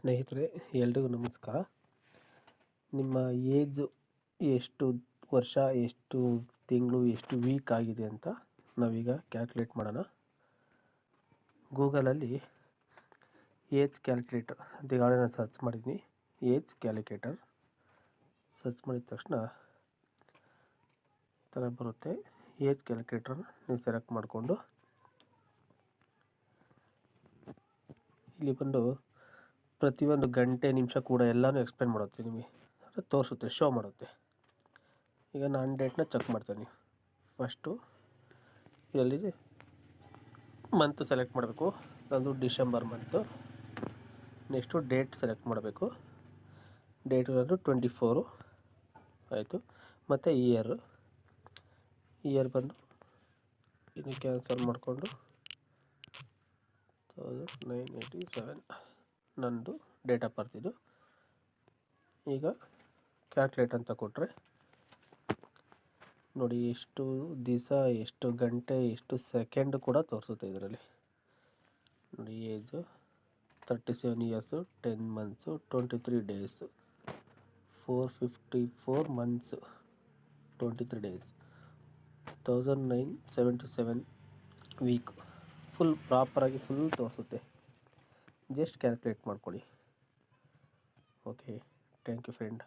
ಸ್ನೇಹಿತರೆ, ಎಲ್ರಿಗೂ ನಮಸ್ಕಾರ. ನಿಮ್ಮ ಏಜು ಎಷ್ಟು ವರ್ಷ, ಎಷ್ಟು ತಿಂಗಳು, ಎಷ್ಟು ವೀಕ್ ಆಗಿದೆ ಅಂತ ನಾವೀಗ ಕ್ಯಾಲ್ಕುಲೇಟ್ ಮಾಡೋಣ. ಗೂಗಲಲ್ಲಿ ಏಜ್ ಕ್ಯಾಲ್ಕುಲೇಟರ್ ಅಂತ ಈಗಾಗಲೇ ನಾನು ಸರ್ಚ್ ಮಾಡಿದ್ದೀನಿ. ಏಜ್ ಕ್ಯಾಲ್ಕುಲೇಟರ್ ಸರ್ಚ್ ಮಾಡಿದ ತಕ್ಷಣ ಈ ಥರ ಬರುತ್ತೆ. ಏಜ್ ಕ್ಯಾಲ್ಕುಲೇಟರ್ನ ನೀವು ಸೆಲೆಕ್ಟ್ ಮಾಡಿಕೊಂಡು ಇಲ್ಲಿ ಬಂದು ಪ್ರತಿಯೊಂದು ಗಂಟೆ ನಿಮಿಷ ಕೂಡ ಎಲ್ಲನೂ ಎಕ್ಸ್ಪ್ಲೇನ್ ಮಾಡುತ್ತೆ, ನಿಮಗೆ ಅಂದರೆ ತೋರಿಸುತ್ತೆ, ಶೋ ಮಾಡುತ್ತೆ. ಈಗ ನಾನು ಡೇಟ್ನ ಚೆಕ್ ಮಾಡ್ತೀನಿ. ಫಸ್ಟು ಇದರಲ್ಲಿ ಮಂತ್ ಸೆಲೆಕ್ಟ್ ಮಾಡಬೇಕು. ಅದು December month. Next date select ಮಾಡಬೇಕು. ಡೇಟ್ ಬಂದು 24 ಆಯಿತು. ಮತ್ತು ಇಯರ್ ಬಂದು ಇನ್ನು ಕ್ಯಾನ್ಸಲ್ ಮಾಡಿಕೊಂಡು 1987 ನಂದು ಡೇಟ್ ಆಫ್ ಬರ್ತ್ ಇದು. ಈಗ ಕ್ಯಾಲ್ಕುಲೇಟ್ ಅಂತ ಕೊಟ್ಟರೆ ನೋಡಿ, ಎಷ್ಟು ದಿವಸ, ಎಷ್ಟು ಗಂಟೆ, ಎಷ್ಟು ಸೆಕೆಂಡ್ ಕೂಡ ತೋರಿಸುತ್ತೆ ಇದರಲ್ಲಿ. ನೋಡಿ, age 37 years, 10 months, 23 days, 454 months, 23 days, 1977 week. Full ಪ್ರಾಪರಾಗಿ ಫುಲ್ ತೋರಿಸುತ್ತೆ. ಜಸ್ಟ್ ಕ್ಯಾಲ್ಕುಲೇಟ್ ಮಾಡ್ಕೊಳ್ಳಿ. Okay, thank you friend.